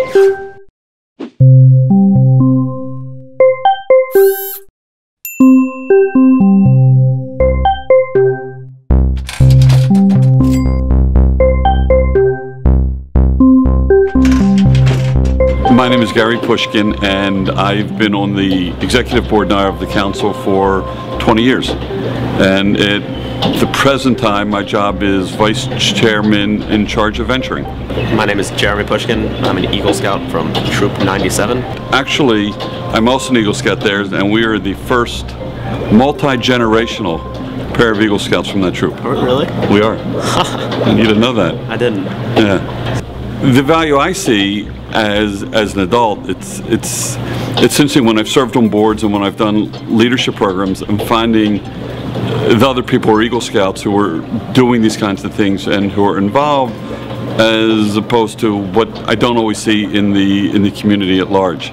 My name is Jeremy Pushkin, and I've been on the executive board now of the council for 20 years. And at the present time, my job is vice chairman in charge of venturing. My name is Jeremy Pushkin. I'm an Eagle Scout from Troop 97. Actually, I'm also an Eagle Scout there, and we are the first multi-generational pair of Eagle Scouts from that troop. Oh, really? We are. And you didn't know that. I didn't. Yeah. The value I see as an adult, it's interesting when I've served on boards and when I've done leadership programs, I'm finding the other people who are Eagle Scouts who are doing these kinds of things and who are involved, as opposed to what I don't always see in the community at large.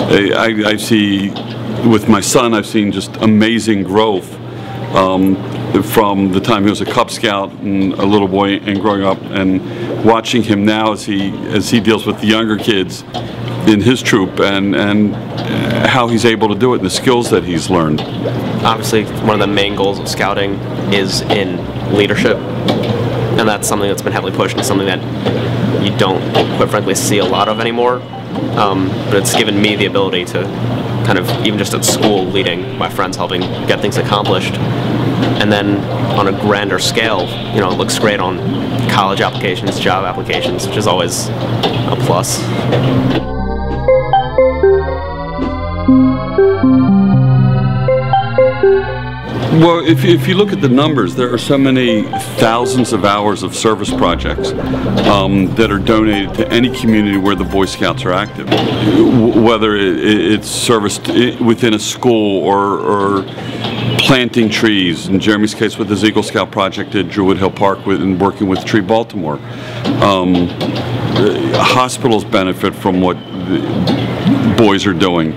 I see, with my son, I've seen just amazing growth from the time he was a Cub Scout and a little boy and growing up, and watching him now as he deals with the younger kids in his troop, and how he's able to do it and the skills that he's learned. Obviously, one of the main goals of scouting is in leadership, and that's something that's been heavily pushed and something that you don't, quite frankly, see a lot of anymore. But it's given me the ability to kind of, even just at school, leading my friends, helping get things accomplished. And then on a grander scale, you know, it looks great on college applications, job applications, which is always a plus. Well, if you look at the numbers, there are so many thousands of hours of service projects that are donated to any community where the Boy Scouts are active. Whether it's service within a school or planting trees, in Jeremy's case with his Eagle Scout project at Druid Hill Park and working with Tree Baltimore. Hospitals benefit from what the boys are doing.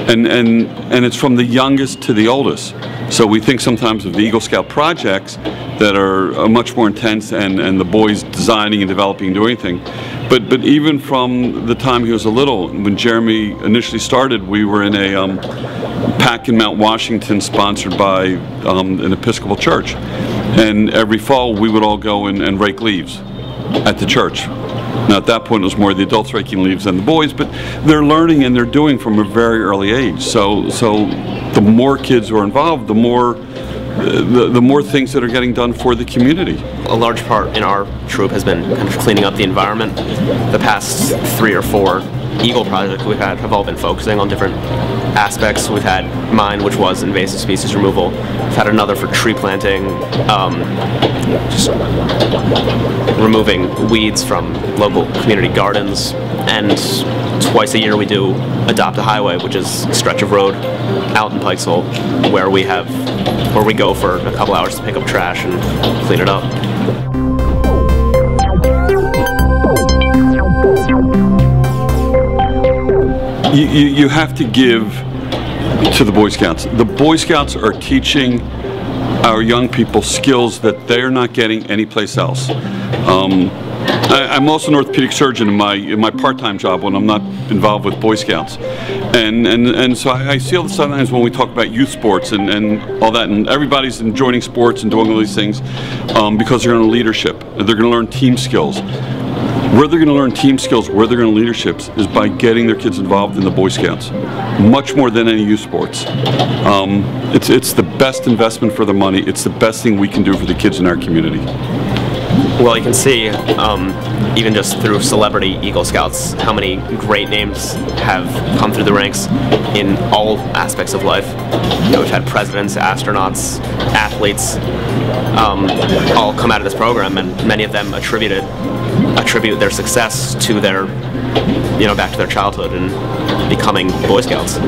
And it's from the youngest to the oldest. So we think sometimes of the Eagle Scout projects that are much more intense, and the boys designing and developing and doing things. But even from the time he was a little, when Jeremy initially started, we were in a pack in Mount Washington sponsored by an Episcopal church. And every fall we would all go and rake leaves at the church. Now at that point it was more the adults raking leaves than the boys, but they're learning and they're doing from a very early age. So the more kids who are involved, the more things that are getting done for the community. A large part in our troop has been kind of cleaning up the environment. The past 3 or 4 Eagle projects we've had have all been focusing on different aspects. We've had mine, which was invasive species removal. We've had another for tree planting, just removing weeds from local community gardens. And twice a year we do Adopt a Highway, which is a stretch of road out in Pikesville where we go for a couple hours to pick up trash and clean it up. You have to give to the Boy Scouts. The Boy Scouts are teaching our young people skills that they're not getting anyplace else. I'm also an orthopedic surgeon in my part-time job when I'm not involved with Boy Scouts, and so I see all the sometimes when we talk about youth sports and all that, and everybody's joining sports and doing all these things because they're going to leadership. They're going to learn team skills. Where they're going to learn team skills, where they're going to leadership is by getting their kids involved in the Boy Scouts, much more than any youth sports. It's the best investment for their money. It's the best thing we can do for the kids in our community. Well, you can see, even just through celebrity Eagle Scouts, how many great names have come through the ranks in all aspects of life. You know, we've had presidents, astronauts, athletes, all come out of this program, and many of them attribute their success to their, back to their childhood and becoming Boy Scouts.